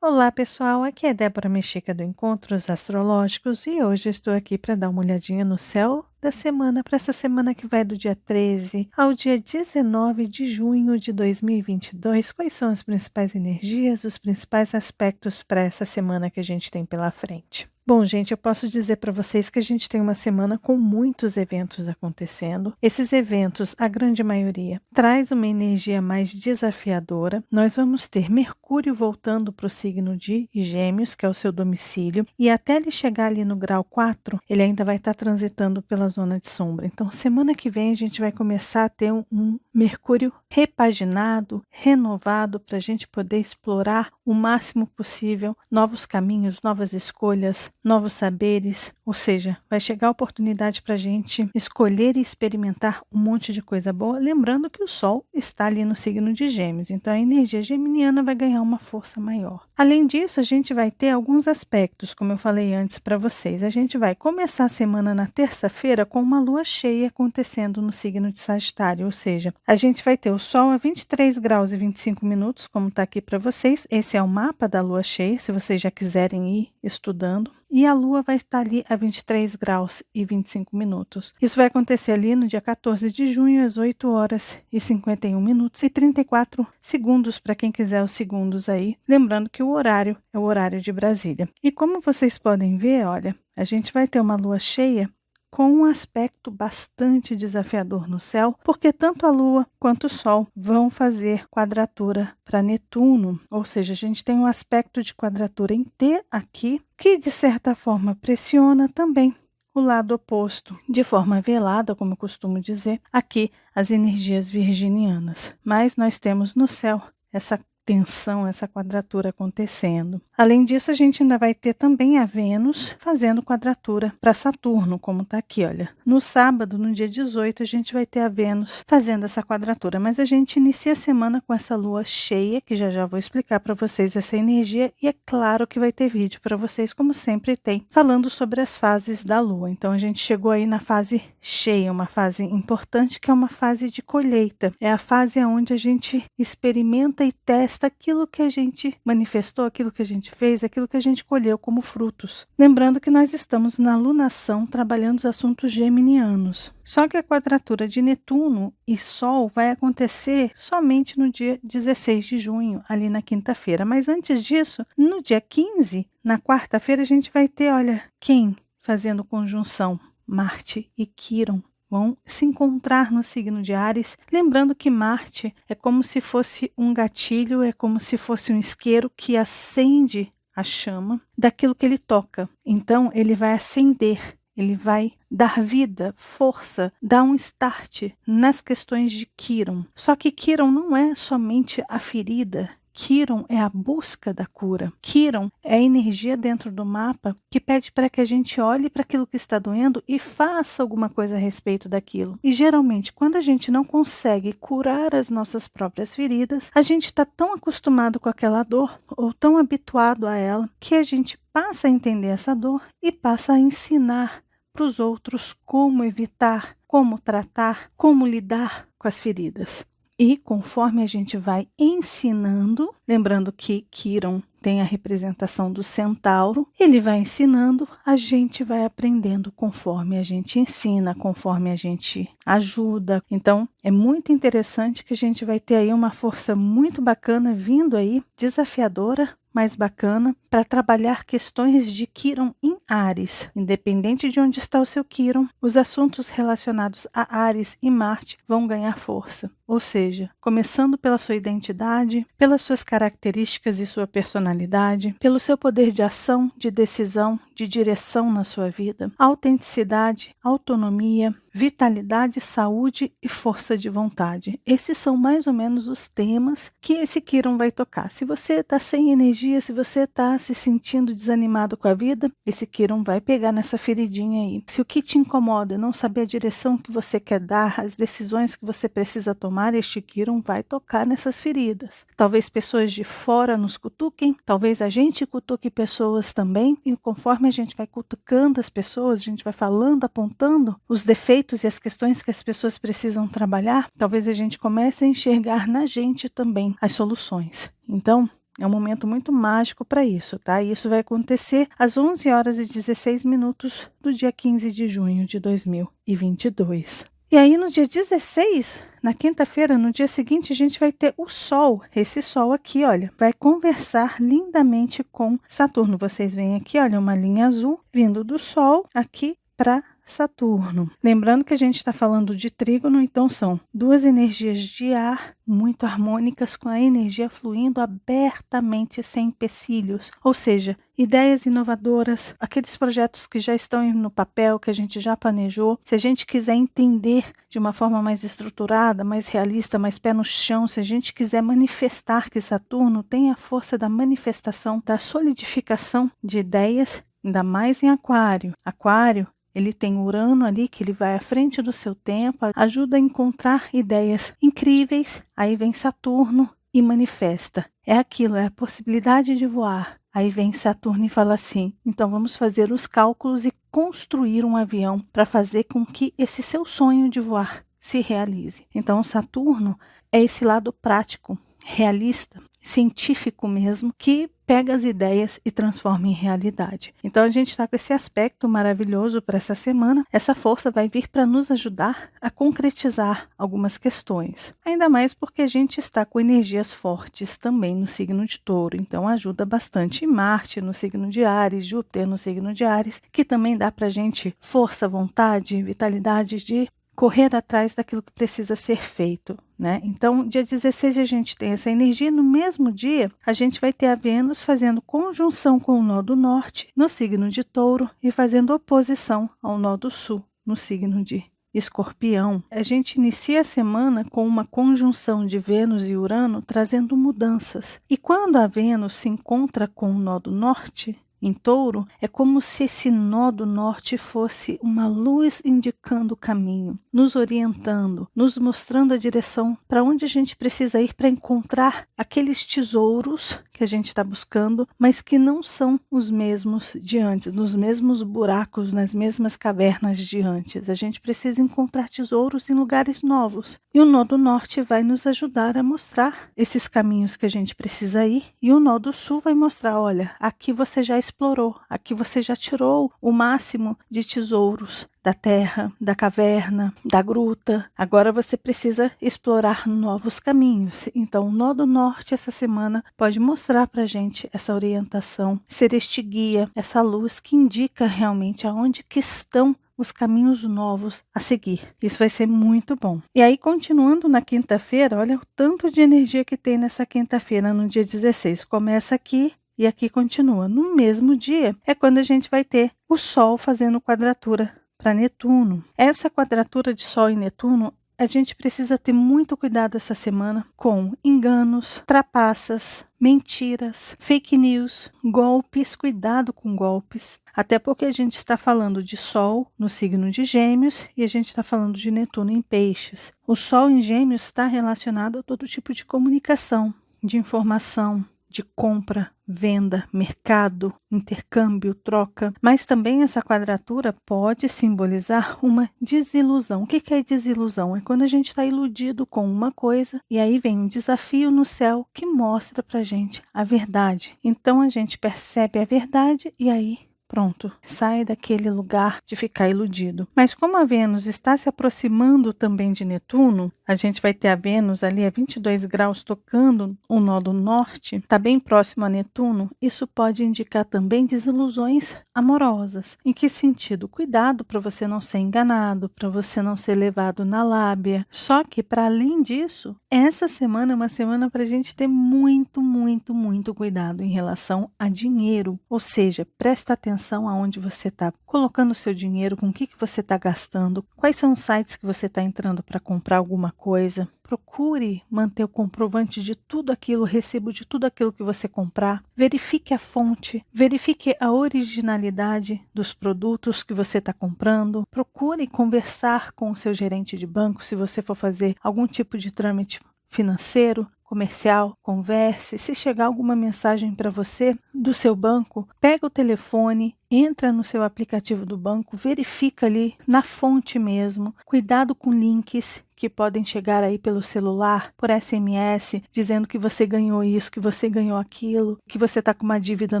Olá pessoal, aqui é Débora Mexica do Encontros Astrológicos e hoje eu estou aqui para dar uma olhadinha no céu da semana, para essa semana que vai do dia 13 ao dia 19 de junho de 2022. Quais são as principais energias, os principais aspectos para essa semana que a gente tem pela frente? Bom, gente, eu posso dizer para vocês que a gente tem uma semana com muitos eventos acontecendo. Esses eventos, a grande maioria, traz uma energia mais desafiadora. Nós vamos ter Mercúrio voltando para o signo de Gêmeos, que é o seu domicílio, e até ele chegar ali no grau 4, ele ainda vai estar transitando pela zona de sombra. Então, semana que vem a gente vai começar a ter um Mercúrio repaginado, renovado, para a gente poder explorar o máximo possível novos caminhos, novas escolhas, novos saberes, ou seja, vai chegar a oportunidade para a gente escolher e experimentar um monte de coisa boa, lembrando que o Sol está ali no signo de Gêmeos, então a energia geminiana vai ganhar uma força maior. Além disso, a gente vai ter alguns aspectos, como eu falei antes para vocês. A gente vai começar a semana na terça-feira com uma lua cheia acontecendo no signo de Sagitário, ou seja, a gente vai ter o Sol a 23 graus e 25 minutos, como está aqui para vocês. Esse é o mapa da lua cheia, se vocês já quiserem ir estudando. E a Lua vai estar ali a 23 graus e 25 minutos. Isso vai acontecer ali no dia 14 de junho, às 8 horas e 51 minutos e 34 segundos, para quem quiser os segundos aí. Lembrando que o horário é o horário de Brasília. E como vocês podem ver, olha, a gente vai ter uma lua cheia com um aspecto bastante desafiador no céu, porque tanto a Lua quanto o Sol vão fazer quadratura para Netuno, ou seja, a gente tem um aspecto de quadratura em T aqui, que de certa forma pressiona também o lado oposto, de forma velada, como eu costumo dizer, aqui as energias virginianas. Mas nós temos no céu essa tensão, essa quadratura acontecendo. Além disso, a gente ainda vai ter também a Vênus fazendo quadratura para Saturno, como está aqui, olha. No sábado, no dia 18, a gente vai ter a Vênus fazendo essa quadratura, mas a gente inicia a semana com essa lua cheia, que já vou explicar para vocês essa energia, e é claro que vai ter vídeo para vocês, como sempre tem, falando sobre as fases da lua. Então, a gente chegou aí na fase cheia, uma fase importante, que é uma fase de colheita. É a fase onde a gente experimenta e testa aquilo que a gente manifestou, aquilo que a gente fez, aquilo que a gente colheu como frutos. Lembrando que nós estamos na lunação trabalhando os assuntos geminianos. Só que a quadratura de Netuno e Sol vai acontecer somente no dia 16 de junho, ali na quinta-feira. Mas antes disso, no dia 15, na quarta-feira, a gente vai ter, olha, quem fazendo conjunção? Marte e Quirón vão se encontrar no signo de Áries, lembrando que Marte é como se fosse um gatilho, é como se fosse um isqueiro que acende a chama daquilo que ele toca. Então, ele vai acender, ele vai dar vida, força, dar um start nas questões de Quirón. Só que Quirón não é somente a ferida. Quirón é a busca da cura. Quirón é a energia dentro do mapa que pede para que a gente olhe para aquilo que está doendo e faça alguma coisa a respeito daquilo. E geralmente, quando a gente não consegue curar as nossas próprias feridas, a gente está tão acostumado com aquela dor ou tão habituado a ela que a gente passa a entender essa dor e passa a ensinar para os outros como evitar, como tratar, como lidar com as feridas. E conforme a gente vai ensinando, lembrando que Quirón tem a representação do centauro, ele vai ensinando, a gente vai aprendendo conforme a gente ensina, conforme a gente ajuda. Então, é muito interessante que a gente vai ter aí uma força muito bacana vindo aí, desafiadora, mais bacana, para trabalhar questões de Quirón em Áries. Independente de onde está o seu Quirón, os assuntos relacionados a Áries e Marte vão ganhar força. Ou seja, começando pela sua identidade, pelas suas características e sua personalidade, pelo seu poder de ação, de decisão, de direção na sua vida, autenticidade, autonomia, vitalidade, saúde e força de vontade. Esses são mais ou menos os temas que esse Quirón vai tocar. Se você está sem energia, se você está se sentindo desanimado com a vida, esse Quirón vai pegar nessa feridinha aí. Se o que te incomoda é não saber a direção que você quer dar, as decisões que você precisa tomar, este Quirón vai tocar nessas feridas. Talvez pessoas de fora nos cutuquem, talvez a gente cutuque pessoas também, e conforme a gente vai cutucando as pessoas, a gente vai falando, apontando os defeitos e as questões que as pessoas precisam trabalhar, talvez a gente comece a enxergar na gente também as soluções. Então, É um momento muito mágico para isso, tá? E isso vai acontecer às 11h16 do dia 15 de junho de 2022. E aí no dia 16, na quinta-feira, no dia seguinte, a gente vai ter o Sol. Esse Sol aqui, olha, vai conversar lindamente com Saturno. Vocês veem aqui, olha, uma linha azul vindo do Sol aqui para Saturno. Lembrando que a gente está falando de trígono, então são duas energias de ar muito harmônicas com a energia fluindo abertamente sem empecilhos, ou seja, ideias inovadoras, aqueles projetos que já estão no papel, que a gente já planejou. Se a gente quiser entender de uma forma mais estruturada, mais realista, mais pé no chão, se a gente quiser manifestar, que Saturno tem a força da manifestação, da solidificação de ideias, ainda mais em Aquário. Aquário, ele tem Urano ali, que ele vai à frente do seu tempo, ajuda a encontrar ideias incríveis. Aí vem Saturno e manifesta. É aquilo, é a possibilidade de voar. Aí vem Saturno e fala assim, então vamos fazer os cálculos e construir um avião para fazer com que esse seu sonho de voar se realize. Então Saturno é esse lado prático, realista, científico mesmo, que pega as ideias e transforma em realidade. Então a gente está com esse aspecto maravilhoso para essa semana. Essa força vai vir para nos ajudar a concretizar algumas questões. Ainda mais porque a gente está com energias fortes também no signo de Touro. Então ajuda bastante. E Marte no signo de Áries, Júpiter no signo de Áries, que também dá para a gente força, vontade, vitalidade de correr atrás daquilo que precisa ser feito, né? Então, dia 16 a gente tem essa energia. No mesmo dia, a gente vai ter a Vênus fazendo conjunção com o nó do norte no signo de Touro e fazendo oposição ao nó do sul no signo de Escorpião. A gente inicia a semana com uma conjunção de Vênus e Urano trazendo mudanças. E quando a Vênus se encontra com o nó do norte, em Touro, é como se esse nó do norte fosse uma luz indicando o caminho, nos orientando, nos mostrando a direção para onde a gente precisa ir para encontrar aqueles tesouros que a gente está buscando, mas que não são os mesmos de antes, nos mesmos buracos, nas mesmas cavernas de antes. A gente precisa encontrar tesouros em lugares novos. E o nó do norte vai nos ajudar a mostrar esses caminhos que a gente precisa ir, e o nó do sul vai mostrar, olha, aqui você já explorou, aqui você já tirou o máximo de tesouros da terra, da caverna, da gruta. Agora você precisa explorar novos caminhos. Então, o nó do norte essa semana pode mostrar para a gente essa orientação, ser este guia, essa luz que indica realmente aonde que estão os caminhos novos a seguir. Isso vai ser muito bom. E aí, continuando na quinta-feira, olha o tanto de energia que tem nessa quinta-feira, no dia 16. Começa aqui e aqui continua. No mesmo dia é quando a gente vai ter o Sol fazendo quadratura para Netuno. Essa quadratura de Sol e Netuno, a gente precisa ter muito cuidado essa semana com enganos, trapaças, mentiras, fake news, golpes. Cuidado com golpes. Até porque a gente está falando de Sol no signo de Gêmeos e a gente está falando de Netuno em Peixes. O Sol em Gêmeos está relacionado a todo tipo de comunicação, de informação, de compra, venda, mercado, intercâmbio, troca. Mas também essa quadratura pode simbolizar uma desilusão. O que é desilusão? É quando a gente está iludido com uma coisa e aí vem um desafio no céu que mostra pra gente a verdade. Então a gente percebe a verdade e aí pronto, sai daquele lugar de ficar iludido. Mas como a Vênus está se aproximando também de Netuno, a gente vai ter a Vênus ali a 22 graus tocando o nó do norte, está bem próximo a Netuno. Isso pode indicar também desilusões amorosas. Em que sentido? Cuidado para você não ser enganado, para você não ser levado na lábia. Só que, para além disso, essa semana é uma semana para a gente ter muito, muito, muito cuidado em relação a dinheiro. Ou seja, presta atenção aonde você está colocando o seu dinheiro, com o que você está gastando, quais são os sites que você está entrando para comprar alguma coisa. Procure manter o comprovante de tudo aquilo, o recibo de tudo aquilo que você comprar. Verifique a fonte, verifique a originalidade dos produtos que você está comprando. Procure conversar com o seu gerente de banco se você for fazer algum tipo de trâmite financeiro, comercial. Converse. Se chegar alguma mensagem para você do seu banco, pega o telefone, entra no seu aplicativo do banco, verifica ali na fonte mesmo. Cuidado com links que podem chegar aí pelo celular, por SMS, dizendo que você ganhou isso, que você ganhou aquilo, que você está com uma dívida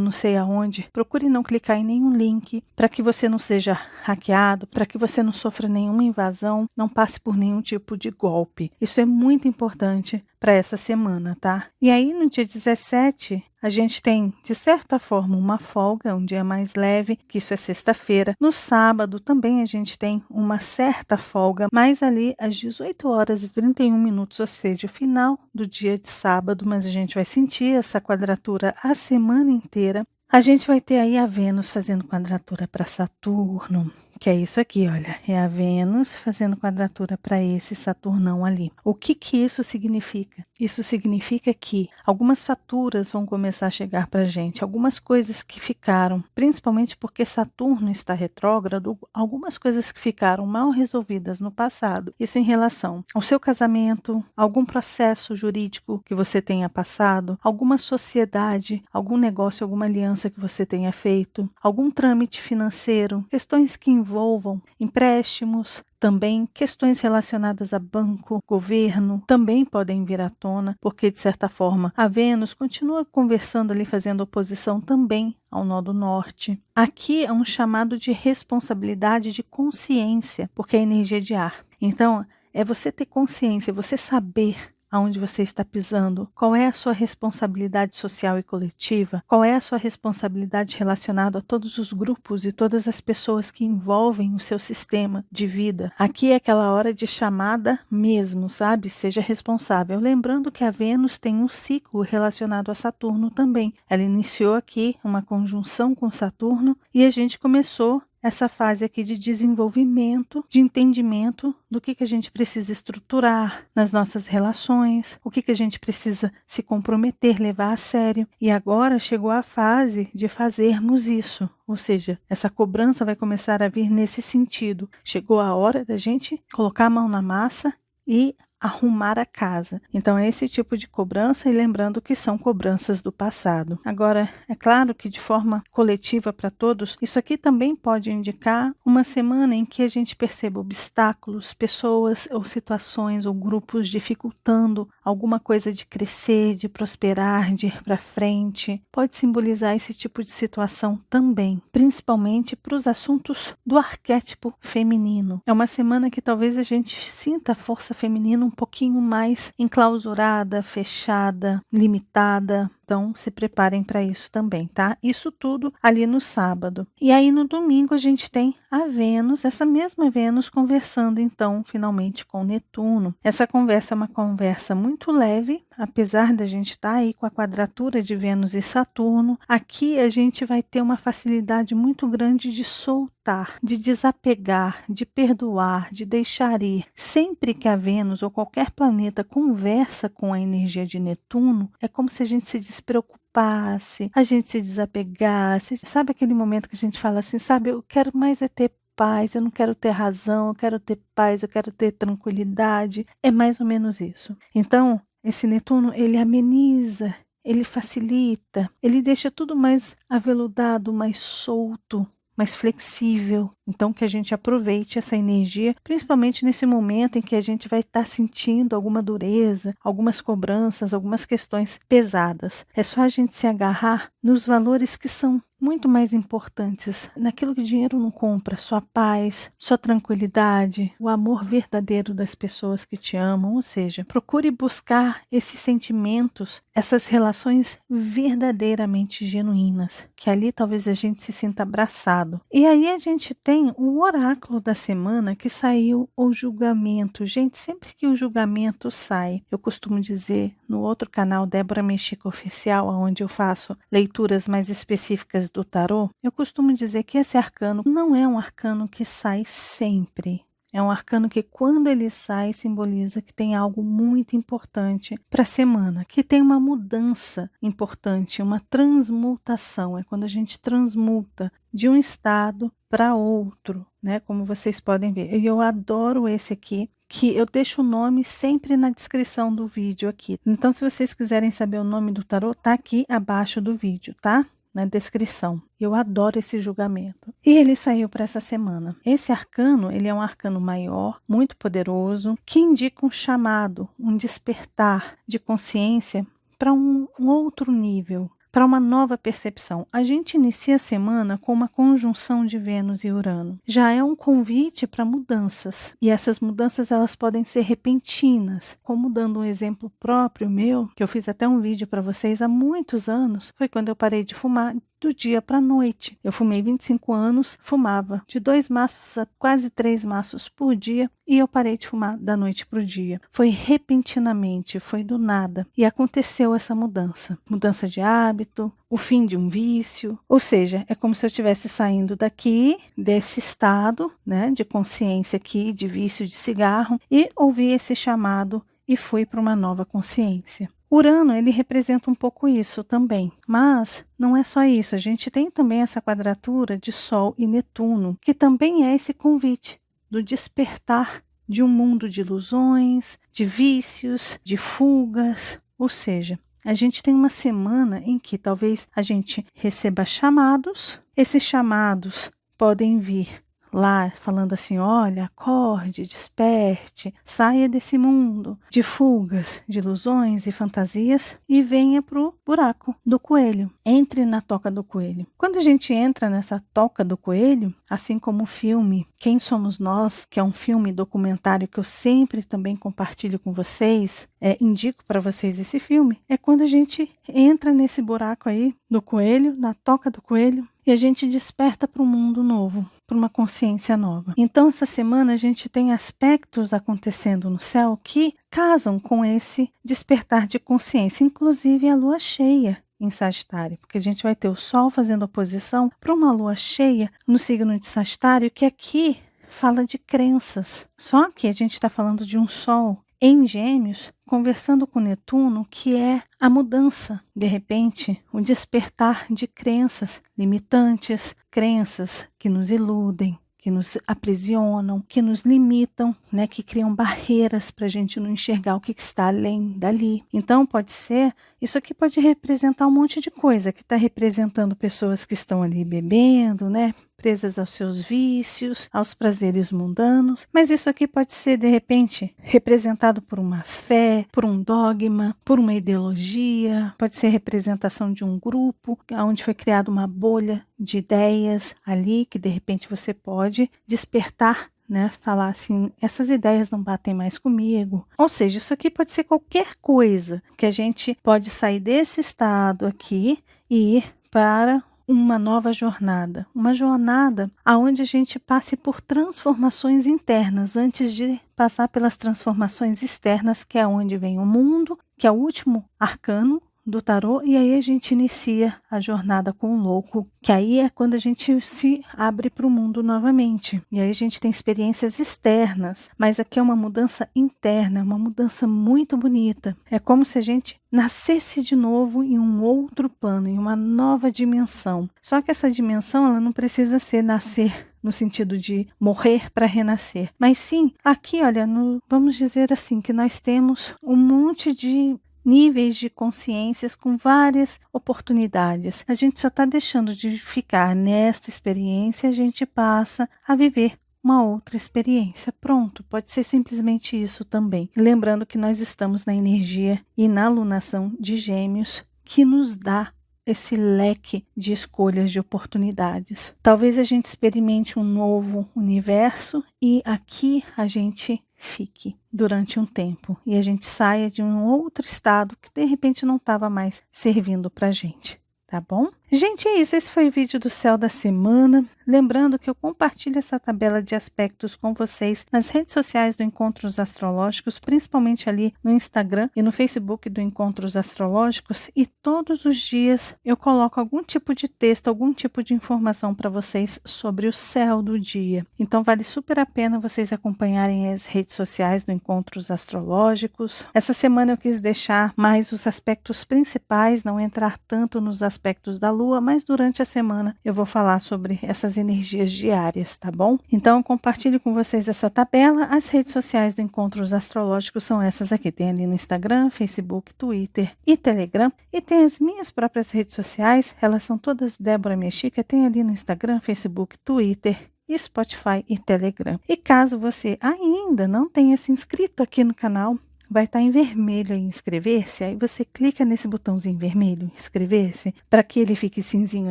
não sei aonde. Procure não clicar em nenhum link para que você não seja hackeado, para que você não sofra nenhuma invasão, não passe por nenhum tipo de golpe. Isso é muito importante para essa semana, tá? E aí no dia 17, a gente tem, de certa forma, uma folga, um dia mais leve, que isso é sexta-feira. No sábado também a gente tem uma certa folga, mas ali às 18 horas e 31 minutos, ou seja, o final do dia de sábado, mas a gente vai sentir essa quadratura a semana inteira. A gente vai ter aí a Vênus fazendo quadratura para Saturno, que é isso aqui, olha, é a Vênus fazendo quadratura para esse Saturnão ali. O que isso significa? Isso significa que algumas faturas vão começar a chegar para a gente, algumas coisas que ficaram, principalmente porque Saturno está retrógrado, algumas coisas que ficaram mal resolvidas no passado, isso em relação ao seu casamento, algum processo jurídico que você tenha passado, alguma sociedade, algum negócio, alguma aliança que você tenha feito, algum trâmite financeiro, questões que envolvam empréstimos, também questões relacionadas a banco, governo, também podem vir à tona, porque de certa forma a Vênus continua conversando ali, fazendo oposição também ao nó do norte. Aqui é um chamado de responsabilidade, de consciência, porque é energia de ar. Então, é você ter consciência, você saber aonde você está pisando, qual é a sua responsabilidade social e coletiva, qual é a sua responsabilidade relacionada a todos os grupos e todas as pessoas que envolvem o seu sistema de vida. Aqui é aquela hora de chamada mesmo, sabe? Seja responsável. Lembrando que a Vênus tem um ciclo relacionado a Saturno também. Ela iniciou aqui uma conjunção com Saturno e a gente começou essa fase aqui de desenvolvimento, de entendimento do que a gente precisa estruturar nas nossas relações, o que a gente precisa se comprometer, levar a sério. E agora chegou a fase de fazermos isso, ou seja, essa cobrança vai começar a vir nesse sentido. Chegou a hora da gente colocar a mão na massa e arrumar a casa. Então é esse tipo de cobrança, e lembrando que são cobranças do passado. Agora, é claro que de forma coletiva para todos, isso aqui também pode indicar uma semana em que a gente perceba obstáculos, pessoas ou situações ou grupos dificultando alguma coisa de crescer, de prosperar, de ir para frente. Pode simbolizar esse tipo de situação também, principalmente para os assuntos do arquétipo feminino. É uma semana que talvez a gente sinta a força feminina um pouquinho mais enclausurada, fechada, limitada. Então, se preparem para isso também, tá? Isso tudo ali no sábado. E aí, no domingo, a gente tem a Vênus, essa mesma Vênus conversando, então, finalmente com Netuno. Essa conversa é uma conversa muito leve, apesar da gente estar aí com a quadratura de Vênus e Saturno. Aqui a gente vai ter uma facilidade muito grande de soltar, de desapegar, de perdoar, de deixar ir. Sempre que a Vênus ou qualquer planeta conversa com a energia de Netuno, é como se a gente se despreocupasse, a gente se desapegasse. Sabe aquele momento que a gente fala assim, sabe, eu quero mais é ter paz, eu não quero ter razão, eu quero ter paz, eu quero ter tranquilidade. É mais ou menos isso. Então, esse Netuno, ele ameniza, ele facilita, ele deixa tudo mais aveludado, mais solto, mais flexível. Então, que a gente aproveite essa energia, principalmente nesse momento em que a gente vai estar sentindo alguma dureza, algumas cobranças, algumas questões pesadas. É só a gente se agarrar nos valores que são muito mais importantes, naquilo que dinheiro não compra, sua paz, sua tranquilidade, o amor verdadeiro das pessoas que te amam, ou seja, procure buscar esses sentimentos, essas relações verdadeiramente genuínas, que ali talvez a gente se sinta abraçado. E aí a gente tem o oráculo da semana que saiu, o julgamento. Gente, sempre que o julgamento sai, eu costumo dizer no outro canal Débora Mexica Oficial, onde eu faço leituras mais específicas do tarô, eu costumo dizer que esse arcano não é um arcano que sai sempre. É um arcano que, quando ele sai, simboliza que tem algo muito importante para a semana, que tem uma mudança importante, uma transmutação. É quando a gente transmuta de um estado para outro, né? Como vocês podem ver. E eu adoro esse aqui, que eu deixo o nome sempre na descrição do vídeo aqui. Então, se vocês quiserem saber o nome do tarô, tá aqui abaixo do vídeo, tá? na descrição. Eu adoro esse julgamento. E ele saiu para essa semana. Esse arcano, ele é um arcano maior, muito poderoso, que indica um chamado, um despertar de consciência para um outro nível, para uma nova percepção. A gente inicia a semana com uma conjunção de Vênus e Urano. Já é um convite para mudanças. E essas mudanças elas podem ser repentinas. Como dando um exemplo próprio meu, que eu fiz até um vídeo para vocês há muitos anos, foi quando eu parei de fumar do dia para a noite. Eu fumei 25 anos, fumava de 2 maços a quase 3 maços por dia e eu parei de fumar da noite para o dia. Foi repentinamente, foi do nada. E aconteceu essa mudança. Mudança de hábito, o fim de um vício. Ou seja, é como se eu estivesse saindo daqui, desse estado, né, de consciência aqui, de vício de cigarro, e ouvi esse chamado e fui para uma nova consciência. Urano, ele representa um pouco isso também, mas não é só isso, a gente tem também essa quadratura de Sol e Netuno, que também é esse convite do despertar de um mundo de ilusões, de vícios, de fugas, ou seja, a gente tem uma semana em que talvez a gente receba chamados, esses chamados podem vir lá falando assim, olha, acorde, desperte, saia desse mundo de fugas, de ilusões e fantasias e venha para o buraco do coelho. Entre na toca do coelho. Quando a gente entra nessa toca do coelho, assim como o filme Quem Somos Nós, que é um filme documentário que eu sempre também compartilho com vocês, indico para vocês esse filme, é quando a gente entra nesse buraco aí do coelho, na toca do coelho, e a gente desperta para um mundo novo, para uma consciência nova. Então, essa semana a gente tem aspectos acontecendo no céu que casam com esse despertar de consciência, inclusive a lua cheia em Sagitário, porque a gente vai ter o Sol fazendo oposição para uma lua cheia no signo de Sagitário, que aqui fala de crenças. Só que a gente está falando de um Sol em Gêmeos, conversando com Netuno, que é a mudança, de repente, o despertar de crenças limitantes, crenças que nos iludem, que nos aprisionam, que nos limitam, né, que criam barreiras para a gente não enxergar o que está além dali. Então, pode ser, isso aqui pode representar um monte de coisa, que está representando pessoas que estão ali bebendo, né, presas aos seus vícios, aos prazeres mundanos, mas isso aqui pode ser, de repente, representado por uma fé, por um dogma, por uma ideologia, pode ser representação de um grupo, onde foi criada uma bolha de ideias ali, que de repente você pode despertar, né, falar assim, essas ideias não batem mais comigo. Ou seja, isso aqui pode ser qualquer coisa, que a gente pode sair desse estado aqui e ir para uma nova jornada, uma jornada aonde a gente passe por transformações internas antes de passar pelas transformações externas, que é onde vem o mundo, que é o último arcano do tarô, e aí a gente inicia a jornada com o louco, que aí é quando a gente se abre para o mundo novamente. E aí a gente tem experiências externas, mas aqui é uma mudança interna, uma mudança muito bonita. É como se a gente nascesse de novo em um outro plano, em uma nova dimensão. Só que essa dimensão ela não precisa ser nascer no sentido de morrer para renascer. Mas sim, aqui, olha, vamos dizer assim, que nós temos um monte de níveis de consciências com várias oportunidades. A gente só está deixando de ficar nesta experiência, a gente passa a viver uma outra experiência. Pronto, pode ser simplesmente isso também. Lembrando que nós estamos na energia e na alunação de Gêmeos, que nos dá esse leque de escolhas de oportunidades. Talvez a gente experimente um novo universo e aqui a gente fique durante um tempo e a gente saia de um outro estado que de repente não estava mais servindo para a gente. Tá bom? Gente, é isso. Esse foi o vídeo do céu da semana. Lembrando que eu compartilho essa tabela de aspectos com vocês nas redes sociais do Encontros Astrológicos, principalmente ali no Instagram e no Facebook do Encontros Astrológicos. E todos os dias eu coloco algum tipo de texto, algum tipo de informação para vocês sobre o céu do dia. Então vale super a pena vocês acompanharem as redes sociais do Encontros Astrológicos. Essa semana eu quis deixar mais os aspectos principais, não entrar tanto nos aspectos da lua, mas durante a semana eu vou falar sobre essas energias diárias, tá bom? Então eu compartilho com vocês essa tabela. As redes sociais do Encontros Astrológicos são essas aqui. Tem ali no Instagram, Facebook, Twitter e Telegram. E tem as minhas próprias redes sociais, elas são todas Débora Mexica. Tem ali no Instagram, Facebook, Twitter, Spotify e Telegram. E caso você ainda não tenha se inscrito aqui no canal, vai estar em vermelho aí inscrever-se, aí você clica nesse botãozinho vermelho, inscrever-se, para que ele fique cinzinho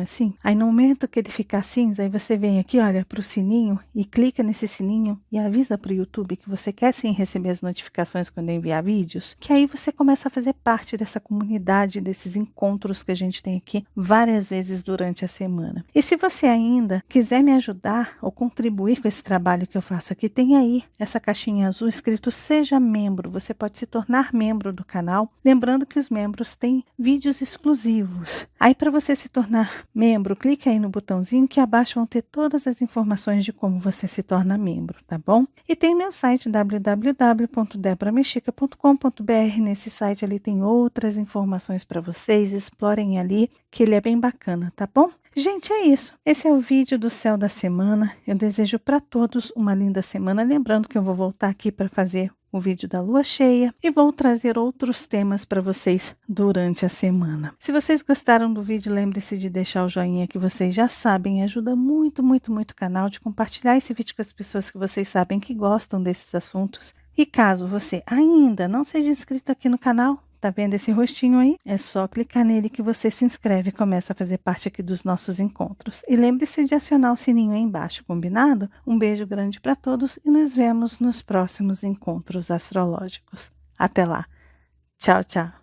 assim. Aí no momento que ele ficar cinza, aí você vem aqui, olha, para o sininho e clica nesse sininho e avisa para o YouTube que você quer sim receber as notificações quando eu enviar vídeos, que aí você começa a fazer parte dessa comunidade, desses encontros que a gente tem aqui várias vezes durante a semana. E se você ainda quiser me ajudar ou contribuir com esse trabalho que eu faço aqui, tem aí essa caixinha azul escrito Seja Membro. Você pode se tornar membro do canal, lembrando que os membros têm vídeos exclusivos. Aí para você se tornar membro, clique aí no botãozinho que abaixo vão ter todas as informações de como você se torna membro, tá bom? E tem meu site www.debramexica.com.br. Nesse site ali tem outras informações para vocês, explorem ali, que ele é bem bacana, tá bom? Gente, é isso. Esse é o vídeo do céu da semana. Eu desejo para todos uma linda semana. Lembrando que eu vou voltar aqui para fazer o vídeo da lua cheia e vou trazer outros temas para vocês durante a semana. Se vocês gostaram do vídeo, lembre-se de deixar o joinha, que vocês já sabem, ajuda muito, muito, muito o canal, de compartilhar esse vídeo com as pessoas que vocês sabem que gostam desses assuntos. E caso você ainda não seja inscrito aqui no canal, tá vendo esse rostinho aí? É só clicar nele que você se inscreve e começa a fazer parte aqui dos nossos encontros. E lembre-se de acionar o sininho aí embaixo, combinado? Um beijo grande para todos e nos vemos nos próximos encontros astrológicos. Até lá. Tchau, tchau.